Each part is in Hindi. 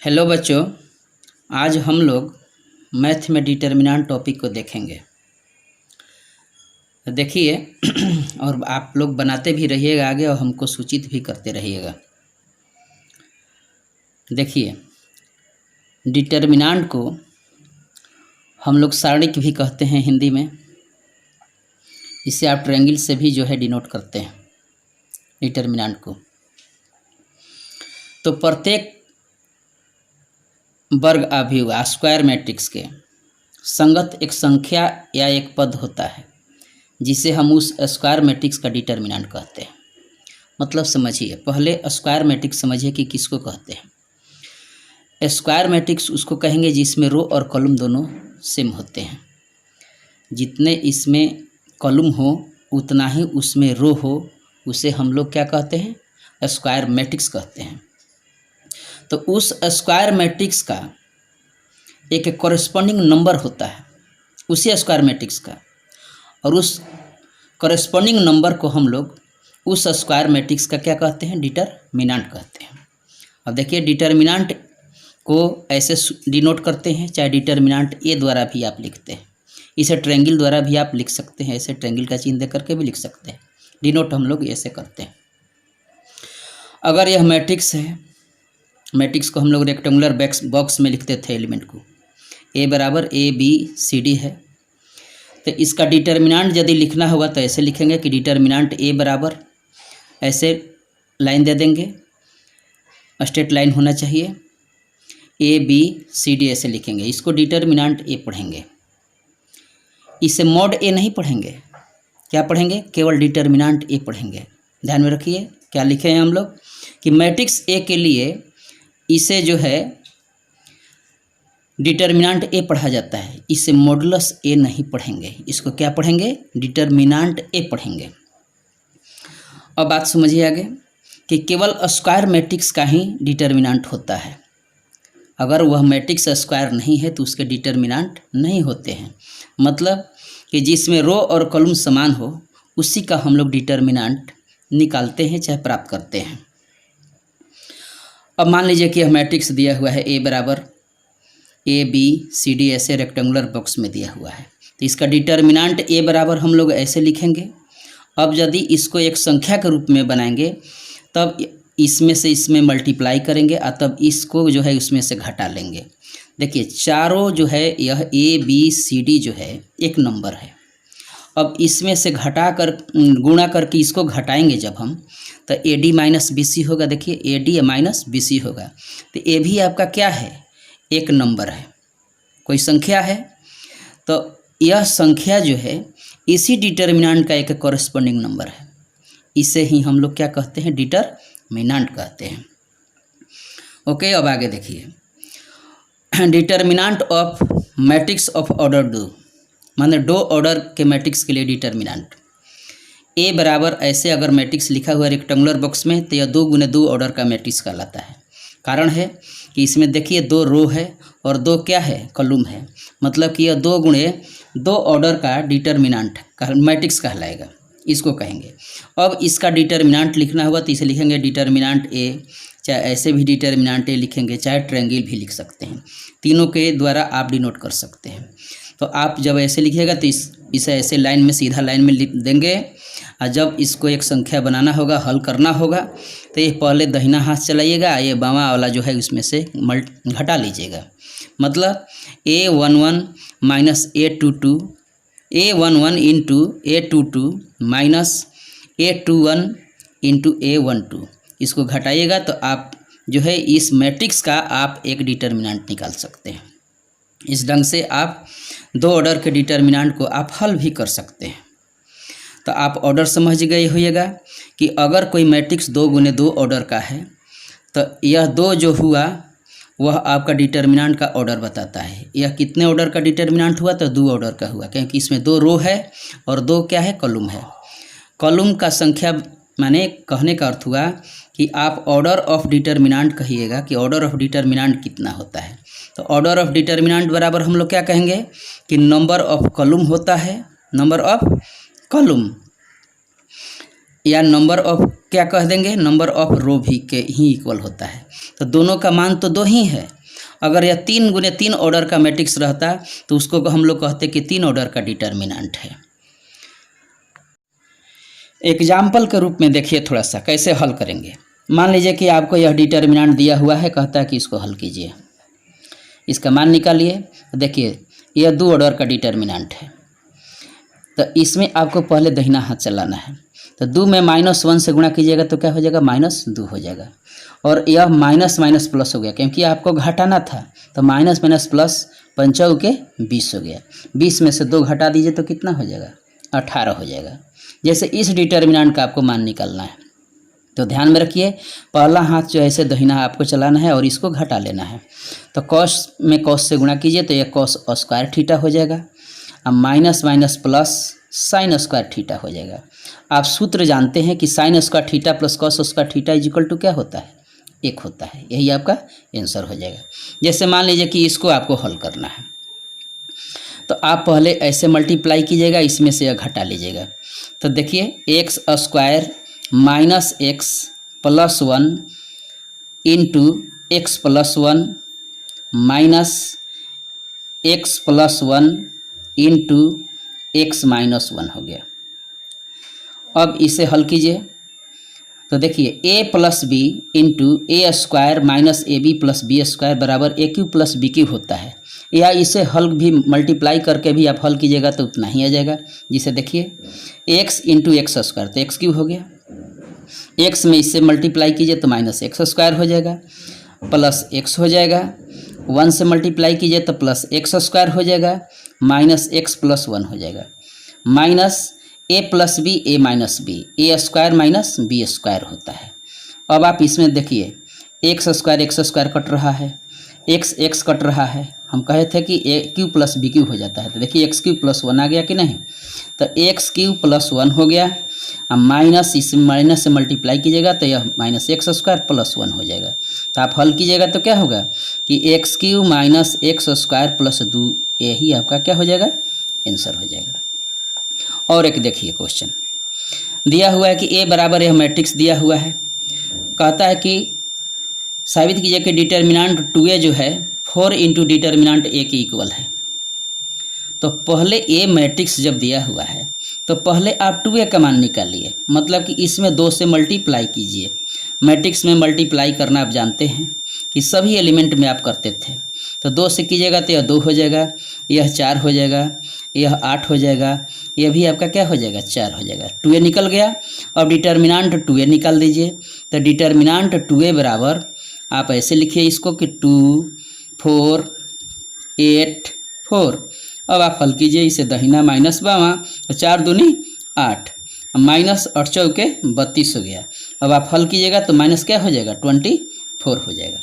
हेलो बच्चों, आज हम लोग मैथ में डिटर्मिनेंट टॉपिक को देखेंगे। देखिए और आप लोग बनाते भी रहिएगा आगे और हमको सूचित भी करते रहिएगा। देखिए, डिटर्मिनेंट को हम लोग सारणिक भी कहते हैं हिंदी में। इसे आप ट्रायंगल से भी जो है डिनोट करते हैं डिटर्मिनेंट को। तो प्रत्येक वर्ग अभिव्यक्ति स्क्वायर मैट्रिक्स के संगत एक संख्या या एक पद होता है जिसे हम उस स्क्वायर मैट्रिक्स का डिटर्मिनेंट कहते हैं। मतलब समझिए, पहले स्क्वायर मैट्रिक्स समझिए कि किसको कहते हैं। स्क्वायर मैट्रिक्स उसको कहेंगे जिसमें रो और कॉलम दोनों सेम होते हैं। जितने इसमें कॉलम हो उतना ही उसमें रो हो, उसे हम लोग क्या कहते हैं? स्क्वायर मैट्रिक्स कहते हैं। तो उस स्क्वायर मैट्रिक्स का एक कॉरेस्पॉन्डिंग नंबर होता है उसी स्क्वायर मैट्रिक्स का, और उस कॉरेस्पॉन्डिंग नंबर को हम लोग उस स्क्वायर मैट्रिक्स का क्या कहते हैं? डिटर्मिनेंट कहते हैं। अब देखिए, डिटर्मिनेंट को ऐसे डिनोट करते हैं, चाहे डिटर्मिनेंट ए द्वारा भी आप लिखते हैं, इसे ट्रायंगल द्वारा भी आप लिख सकते हैं, ऐसे ट्रायंगल का चिन्ह दे करके भी लिख सकते हैं। डिनोट हम लोग ऐसे करते हैं। अगर यह मैट्रिक्स है, मैट्रिक्स को हम लोग रेक्टेंगुलर बॉक्स में लिखते थे एलिमेंट को, ए बराबर ए बी सी डी है। तो इसका डिटर्मिनेंट यदि लिखना होगा तो ऐसे लिखेंगे कि डिटर्मिनेंट ए बराबर, ऐसे लाइन दे देंगे, स्ट्रेट लाइन होना चाहिए, ए बी सी डी ऐसे लिखेंगे। इसको डिटर्मिनेंट ए पढ़ेंगे, इसे मॉड ए नहीं पढ़ेंगे। क्या पढ़ेंगे? केवल डिटर्मिनेंट ए पढ़ेंगे। ध्यान में रखिए क्या लिखे हैं हम लोग कि मैट्रिक्स ए के लिए इसे जो है डिटर्मिनेंट ए पढ़ा जाता है, इसे मॉडुलस ए नहीं पढ़ेंगे। इसको क्या पढ़ेंगे? डिटर्मिनेंट ए पढ़ेंगे। अब बात समझिए आगे कि केवल स्क्वायर मैट्रिक्स का ही डिटर्मिनेंट होता है। अगर वह मैट्रिक्स स्क्वायर नहीं है तो उसके डिटर्मिनेंट नहीं होते हैं। मतलब कि जिसमें रो और कॉलम समान हो उसी का हम लोग डिटर्मिनेंट निकालते हैं, चाहे प्राप्त करते हैं। अब मान लीजिए कि यह मैट्रिक्स दिया हुआ है, ए बराबर ए बी सी डी ऐसे रेक्टेंगुलर बॉक्स में दिया हुआ है। तो इसका डिटर्मिनेंट ए बराबर हम लोग ऐसे लिखेंगे। अब यदि इसको एक संख्या के रूप में बनाएंगे तब इसमें से इसमें मल्टीप्लाई करेंगे और तब इसको जो है उसमें से घटा लेंगे। देखिए, चारों जो है यह ए बी सी डी जो है एक नंबर है। अब इसमें से घटा कर गुणा करके इसको घटाएंगे जब हम, तो A D minus B C होगा। देखिए, A D minus B C होगा। तो ए भी आपका क्या है? एक नंबर है, कोई संख्या है। तो यह संख्या जो है इसी डिटर्मिनेंट का एक कॉरेस्पॉन्डिंग नंबर है। इसे ही हम लोग क्या कहते हैं? डिटर्मिनेंट कहते हैं। ओके, अब आगे देखिए, determinant of matrix of order दो, माने दो ऑर्डर के मैट्रिक्स के लिए डिटर्मिनेंट ए बराबर, ऐसे अगर मैट्रिक्स लिखा हुआ है रेक्टेंगुलर बॉक्स में तो यह 2 गुने 2 ऑर्डर का मैट्रिक्स कहलाता है। कारण है कि इसमें देखिए 2 रो है और 2 क्या है? कॉलम है। मतलब कि यह 2 गुणे 2 ऑर्डर का डिटर्मिनेंट मैट्रिक्स कहलाएगा, इसको कहेंगे। अब इसका डिटर्मिनेंट लिखना होगा तो इसे लिखेंगे डिटर्मिनेंट ए, चाहे ऐसे भी डिटर्मिनेंट ए लिखेंगे, चाहे ट्रायंगल भी लिख सकते हैं। तीनों के द्वारा आप डिनोट कर सकते हैं। तो आप जब ऐसे लिखिएगा तो इसे ऐसे लाइन में, सीधा लाइन में लिख देंगे। और जब इसको एक संख्या बनाना होगा, हल करना होगा, तो ये पहले दाहिना हाथ चलाइएगा, ये बामा वाला जो है उसमें से घटा लीजिएगा। मतलब A11 minus A22, A11 into A22 minus A21 into A12, इसको घटाइएगा तो आप जो है इस मैट्रिक्स का आप एक डिटर्मिनेंट निकाल सकते हैं। इस ढंग से आप 2 ऑर्डर के डिटर्मिनेंट को आप हल भी कर सकते हैं। तो आप ऑर्डर समझ गए होइएगा कि अगर कोई मैट्रिक्स 2 गुने 2 ऑर्डर का है तो यह 2 जो हुआ वह आपका डिटर्मिनेंट का ऑर्डर बताता है। यह कितने ऑर्डर का डिटर्मिनेंट हुआ? तो 2 ऑर्डर का हुआ, क्योंकि इसमें 2 रो है और 2 क्या है? कॉलम है। कॉलम का संख्या माने कहने का अर्थ हुआ कि आप ऑर्डर ऑफ डिटर्मिनेंट कहिएगा कि ऑर्डर ऑफ डिटर्मिनेंट कितना होता है। तो ऑर्डर ऑफ डिटर्मिनेंट बराबर हम लोग क्या कहेंगे कि नंबर ऑफ कॉलम होता है, नंबर ऑफ कॉलम। या नंबर ऑफ क्या कह देंगे, नंबर ऑफ रो भी के ही इक्वल होता है। तो दोनों का मान तो 2 ही है। अगर यह 3 गुने 3 ऑर्डर का मैट्रिक्स रहता तो उसको हम लोग कहते कि 3 ऑर्डर का डिटर्मिनेंट है। एग्जाम्पल के रूप में देखिए थोड़ा सा कैसे हल करेंगे। मान लीजिए कि आपको यह डिटर्मिनेंट दिया हुआ है, कहता है कि इसको हल कीजिए, इसका मान निकालिए। तो देखिए यह 2 ऑर्डर का डिटर्मिनेंट है, तो इसमें आपको पहले दाहिना हाथ चलाना है। तो 2 में -1 से गुणा कीजिएगा तो क्या हो जाएगा, -2 हो जाएगा। और यह माइनस माइनस प्लस हो गया क्योंकि आपको घटाना था, तो माइनस माइनस प्लस 5 के 20 हो गया। 20 में से 2 घटा दीजिए तो कितना हो जाएगा, 18 हो जाएगा। जैसे इस डिटर्मिनेंट का आपको मान निकालना है, तो ध्यान में रखिए पहला हाथ जो है ऐसे दाहिना आपको चलाना है और इसको घटा लेना है। तो कॉस में कॉस से गुणा कीजिए तो यह कॉस स्क्वायर थीटा हो जाएगा। अब minus minus plus sine square theta हो जाएगा। आप सूत्र जानते हैं कि sine square theta plus cos square theta is equal to क्या होता है, 1 होता है। यही आपका आंसर हो जाएगा। जैसे मान लीजिए कि इसको आपको हल करना है, तो आप पहले ऐसे मल्टीप्लाई कीजिएगा, इसमें से यह घटा लीजिएगा। तो देखिए x square minus x plus 1 into x plus 1 minus x plus 1 into x minus 1 हो गया। अब इसे हल कीजिए तो देखिए a plus B into A square minus A B plus B square बराबर A cube plus B cube होता है। या इसे हल भी मल्टीप्लाई करके भी आप हल कीजिएगा तो उतना ही आ जाएगा। जिसे देखिए x इंटू एक्स स्क्वायर तो एक्स क्यू हो गया, x में इससे मल्टीप्लाई कीजिए तो माइनस एक्स स्क्वायर हो जाएगा, प्लस एक्स हो जाएगा। 1 से मल्टीप्लाई कीजिए तो प्लस एक्स स्क्वायर हो जाएगा, माइनस एक्स प्लस 1 हो जाएगा, माइनस ए प्लस बी ए माइनस बी, ए स्क्वायर माइनस बी स्क्वायर होता है। अब आप इसमें देखिए एक्स स्क्वायर कट रहा है, एक्स एक्स कट रहा है। हम कहे थे कि ए क्यू प्लस बी क्यू हो जाता है, तो देखिए एक्स क्यू प्लस 1 आ गया कि नहीं, तो एक्स क्यू प्लस 1 हो गया। अब माइनस इस माइनस से मल्टीप्लाई कीजिएगा तो यह माइनस एक्स स्क्वायर प्लस 1 हो जाएगा। तो आप हल कीजिएगा तो क्या होगा कि x Q minus x square plus 2, यही आपका क्या हो जाएगा, आंसर हो जाएगा। और एक देखिए क्वेश्चन दिया हुआ है कि ए बराबर यह मैट्रिक्स दिया हुआ है, कहता है कि साबित कीजिए कि डिटर्मिनेंट 2a जो है 4 इंटू डिटर्मिनेंट a के इक्वल है। तो पहले ए मैट्रिक्स जब दिया हुआ है तो पहले आप 2a का मान निकालिए, मतलब कि इसमें 2 से मल्टीप्लाई कीजिए। मैट्रिक्स में मल्टीप्लाई करना आप जानते हैं कि सभी एलिमेंट में आप करते थे। तो 2 से कीजिएगा तो यह 2 हो जाएगा, यह 4 हो जाएगा, यह 8 हो जाएगा, यह भी आपका क्या हो जाएगा, 4 हो जाएगा। 2a निकल गया। अब डिटर्मिनेंट 2a निकाल दीजिए। तो डिटर्मिनेंट 2a बराबर आप ऐसे लिखिए इसको कि 2 4 8 4। अब आप हल कीजिए इसे, दाहिना माइनस बावां, तो 4 दूनी 8, माइनस 8 चौके 32 हो गया। अब आप हल कीजिएगा तो माइनस क्या हो जाएगा, 24 हो जाएगा।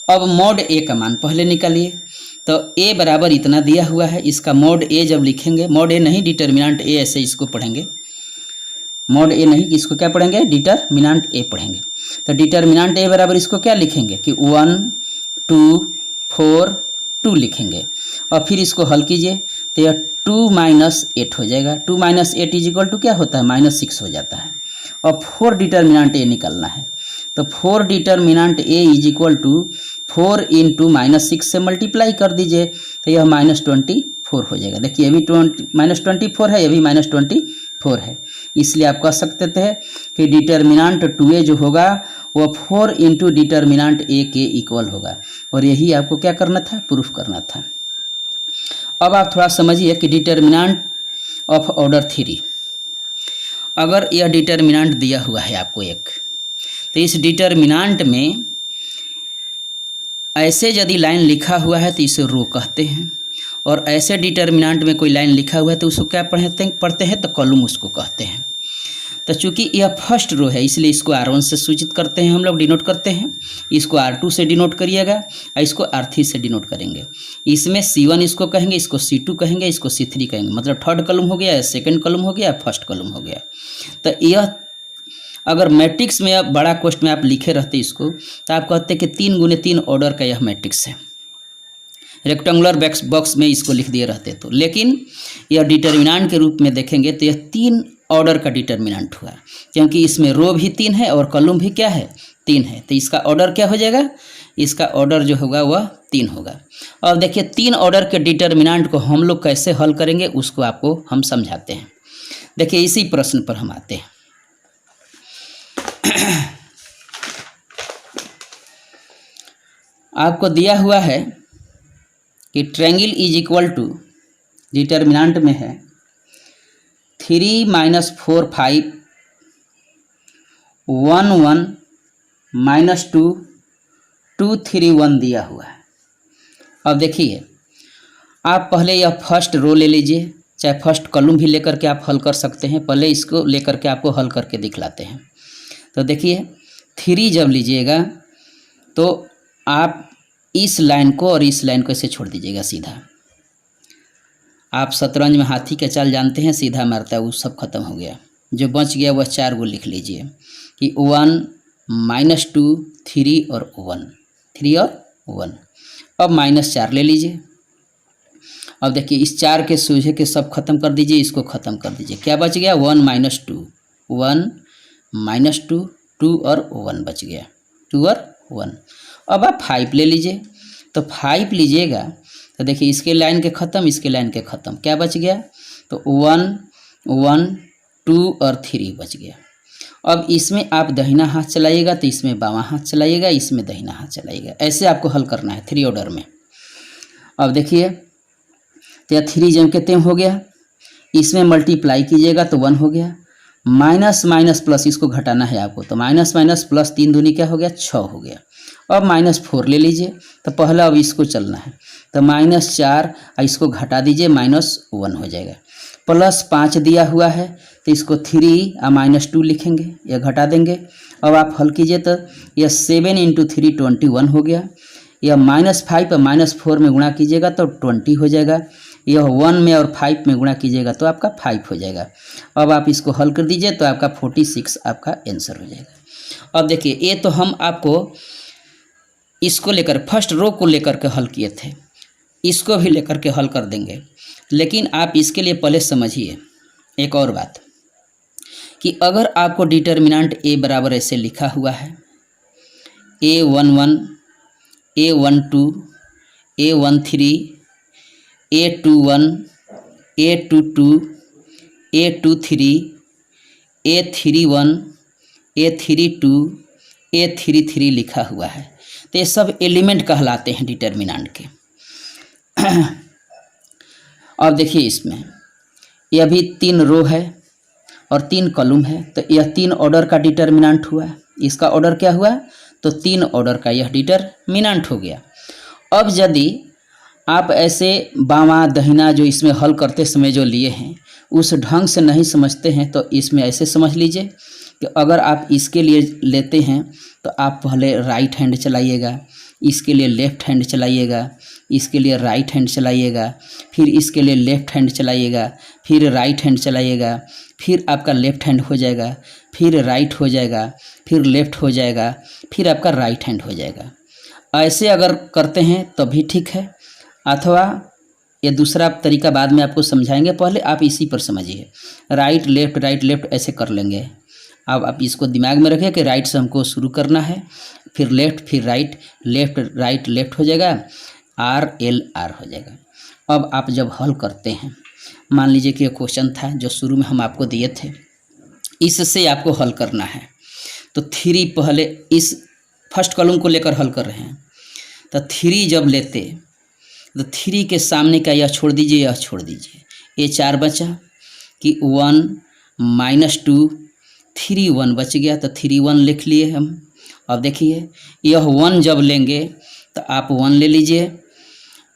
अब मॉड ए का मान पहले निकालिए। तो ए बराबर इतना दिया हुआ है, इसका मॉड ए जब लिखेंगे, मॉड ए नहीं डिटर्मिनेंट ए, ऐसे इसको पढ़ेंगे, मॉड ए नहीं, इसको क्या पढ़ेंगे, डिटर्मिनेंट ए पढ़ेंगे। तो डिटर्मिनेंट ए बराबर इसको क्या लिखेंगे कि 1 2 4 2 लिखेंगे। और फिर इसको हल कीजिए तो यह 2 माइनस 8 हो जाएगा। 2 माइनस 8 इज इक्वल टू क्या होता है, -6 हो जाता है। और 4 डिटर्मिनेंट ए निकालना है, तो 4 determinant A is equal to 4 into -6 से मल्टीप्लाई कर दीजिए तो यह -24 हो जाएगा। देखिए ये भी -24 है, ये भी -24 है। इसलिए आप कह सकते थे कि डिटर्मिनेंट 2a जो होगा वह 4 इंटू डिटर्मिनेंट a के इक्वल होगा। और यही आपको क्या करना था, प्रूफ करना था। अब आप थोड़ा समझिए कि डिटर्मिनेंट ऑफ ऑर्डर 3, अगर यह डिटर्मिनेंट दिया हुआ है आपको एक, तो इस डिटर्मिनेंट में ऐसे यदि लाइन लिखा हुआ है तो इसे रो कहते हैं, और ऐसे डिटर्मिनेंट में कोई लाइन लिखा हुआ है तो उसको क्या पढ़ते हैं तो कॉलम उसको कहते हैं। तो चूंकि यह फर्स्ट रो है इसलिए इसको R1 से सूचित करते हैं, हम लोग डिनोट करते हैं। इसको R2 से डिनोट करिएगा और इसको R3 से डिनोट करेंगे। इसमें C1 इसको कहेंगे, इसको C2 कहेंगे, इसको C3 कहेंगे। मतलब थर्ड कॉलम हो गया, सेकंड कॉलम हो गया, फर्स्ट कॉलम हो गया। तो यह अगर मैट्रिक्स में अब बड़ा कोष्ठ में आप लिखे रहते इसको, तो आप कहते कि 3 गुने 3 ऑर्डर का यह मैट्रिक्स है। रेक्टेंगुलर बॉक्स में इसको लिख दिए रहते तो, लेकिन यह डिटर्मिनेंट के रूप में देखेंगे तो यह 3 ऑर्डर का डिटर्मिनेंट हुआ, क्योंकि इसमें रो भी 3 है और कॉलम भी क्या है 3 है, तो इसका ऑर्डर क्या हो जाएगा, इसका ऑर्डर जो होगा वह 3 होगा। और देखिए 3 ऑर्डर के डिटर्मिनेंट को हम लोग कैसे हल करेंगे उसको आपको हम समझाते हैं। देखिए इसी प्रश्न पर हम आते हैं। आपको दिया हुआ है कि triangle is equal to, determinant में है 3 - 4 5 1 1 -2 2 3 1 दिया हुआ है। अब देखिए आप पहले यह फर्स्ट रो ले लीजिए, चाहे फर्स्ट कॉलम भी लेकर के आप हल कर सकते हैं। पहले इसको लेकर के आपको हल करके दिखलाते हैं। तो देखिए 3 जब लीजिएगा तो आप इस लाइन को और इस लाइन को ऐसे छोड़ दीजिएगा सीधा। आप शतरंज में हाथी का चाल जानते हैं, सीधा मारता है, वो सब खत्म हो गया। जो बच गया वह 4 को लिख लीजिए कि 1 -2 3 और 1, 3 और 1। अब -4 ले लीजिए। अब देखिए इस 4 के सूझे के सब खत्म कर दीजिए, इसको ख़त्म कर दीजिए। क्या बच गया 1 -2, 1 -2 2 और 1 बच गया, 2 और 1। अब आप 5 ले लीजिए। तो 5 लीजिएगा तो देखिए इसके लाइन के ख़त्म, इसके लाइन के ख़त्म, क्या बच गया, तो 1 1 2 और 3 बच गया। अब इसमें आप दाहिना हाथ चलाइएगा तो इसमें बावां हाथ चलाइएगा, इसमें दाहिना हाथ चलाइएगा। ऐसे आपको हल करना है 3 ऑर्डर में। अब देखिए तो 3 जम के 3 हो गया, इसमें मल्टीप्लाई कीजिएगा तो 1 हो गया, माइनस माइनस प्लस इसको घटाना है आपको, तो माइनस माइनस प्लस 3 दूनी क्या हो गया 6 हो गया। अब -4 ले लीजिए। तो पहला अब इसको चलना है, तो -4 इसको घटा दीजिए, -1 हो जाएगा। +5 दिया हुआ है तो इसको 3 और -2 लिखेंगे, यह घटा देंगे। अब आप हल कीजिए तो यह 7 × 3 21 हो गया। यह -5 और -4 में गुणा कीजिएगा तो 20 हो जाएगा। यह 1 में और 5 में गुणा कीजिएगा तो आपका 5 हो जाएगा। अब आप इसको हल कर दीजिए तो आपका 46 आपका आंसर हो जाएगा। अब देखिए ये तो हम आपको इसको लेकर फर्स्ट रो को लेकर के हल किए थे, इसको भी लेकर के हल कर देंगे। लेकिन आप इसके लिए पहले समझिए एक और बात कि अगर आपको डिटर्मिनेंट ए बराबर ऐसे लिखा हुआ है A11 A12 A13 A21 A22 A23 A31 A32 A33 लिखा हुआ है, तो ये सब एलिमेंट कहलाते हैं डिटर्मिनेंट के। अब देखिए इसमें यह भी 3 रो है और 3 कॉलम है, तो यह 3 ऑर्डर का डिटर्मिनेंट हुआ। इसका ऑर्डर क्या हुआ, तो 3 ऑर्डर का यह डिटर्मिनेंट हो गया। अब यदि आप ऐसे बावां दहिना जो इसमें हल करते समय जो लिए हैं उस ढंग से नहीं समझते हैं तो इसमें ऐसे समझ लीजिए कि अगर आप इसके लिए लेते हैं तो आप पहले राइट हैंड चलाइएगा, इसके लिए लेफ़्ट हैंड चलाइएगा, इसके लिए राइट हैंड चलाइएगा, फिर इसके लिए लेफ़्ट हैंड चलाइएगा, फिर राइट हैंड चलाइएगा, फिर आपका लेफ़्ट हैंड हो जाएगा, फिर राइट हो जाएगा, फिर लेफ़्ट हो जाएगा, फिर आपका राइट हैंड हो जाएगा। ऐसे अगर करते हैं तो भी ठीक है, अथवा ये दूसरा तरीका बाद में आपको समझाएंगे, पहले आप इसी पर समझिए। राइट लेफ़्ट ऐसे कर लेंगे। अब आप इसको दिमाग में रखें कि राइट से हमको शुरू करना है, फिर लेफ़्ट, फिर राइट, लेफ़्ट राइट लेफ़्ट हो जाएगा, RLR हो जाएगा। अब आप जब हल करते हैं, मान लीजिए कि ये क्वेश्चन था जो शुरू में हम आपको दिए थे, इससे आपको हल करना है। तो 3 पहले इस फर्स्ट कॉलम को लेकर हल कर रहे हैं, तो 3 जब लेते तो 3 के सामने का यह छोड़ दीजिए, यह छोड़ दीजिए, ये 4 बचा कि 1 - 2 3 1 बच गया, तो 3 1 लिख लिए हम। अब देखिए यह 1 जब लेंगे तो आप 1 ले लीजिए,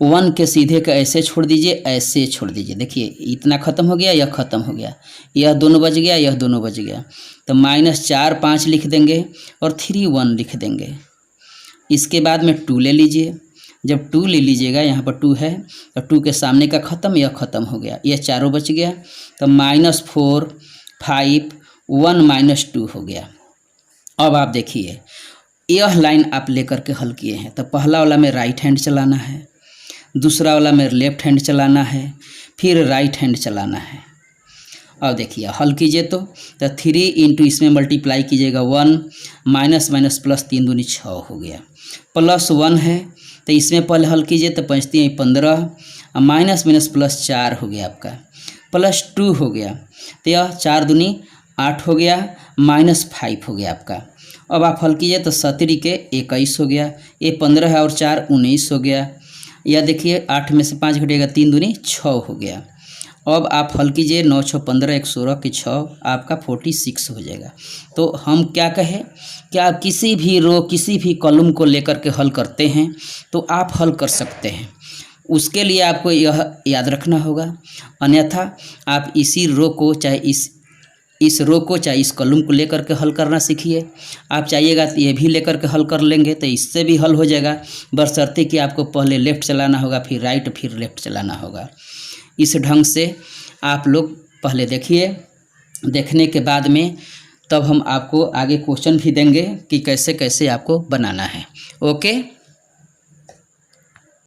1 के सीधे का ऐसे छोड़ दीजिए, ऐसे छोड़ दीजिए। देखिए इतना ख़त्म हो गया, यह ख़त्म हो गया, यह दोनों बच गया, यह दोनों बच गया, तो -4 5 लिख देंगे और 3 1 लिख देंगे। इसके बाद में 2 ले लीजिए। जब 2 ले लीजिएगा, यहाँ पर 2 है तो 2 के सामने का ख़त्म, यह ख़त्म हो गया, यह चारों बच गया, तो -4 5 1 - 2 हो गया। अब आप देखिए यह लाइन आप लेकर के हल किए हैं, तो पहला वाला में राइट हैंड चलाना है, दूसरा वाला में लेफ़्ट हैंड चलाना है, फिर राइट हैंड चलाना है। अब देखिए हल कीजिए तो 3 इंटू इसमें मल्टीप्लाई कीजिएगा 1 माइनस माइनस प्लस 3 दूनी 6 हो गया, प्लस 1 है तो इसमें पहले हल कीजिए तो 5 3 15 माइनस माइनस प्लस 4 हो गया आपका, प्लस 2 हो गया तो यह 4 दूनी 8 हो गया, माइनस 5 हो गया आपका। अब आप हल कीजिए तो 17 के 21 हो गया, ये 15 है और 4 19 हो गया। यह देखिए 8 में से 5 घटेगा 3 दूनी 6 हो गया। अब आप हल कीजिए 9 6 15 1 16 के 6 आपका 46 हो जाएगा। तो हम क्या कहें कि आप किसी भी रो किसी भी कॉलम को लेकर के हल करते हैं तो आप हल कर सकते हैं, उसके लिए आपको यह याद रखना होगा, अन्यथा आप इसी रो को चाहे इस रो को चाहे इस कॉलम को लेकर के हल करना सीखिए। आप चाहिएगा तो ये भी लेकर के हल कर लेंगे तो इससे भी हल हो जाएगा, बशर्ते कि आपको पहले लेफ़्ट चलाना होगा फिर राइट फिर लेफ़्ट चलाना होगा। इस ढंग से आप लोग पहले देखिए, देखने के बाद में तब हम आपको आगे क्वेश्चन भी देंगे कि कैसे कैसे आपको बनाना है। ओके।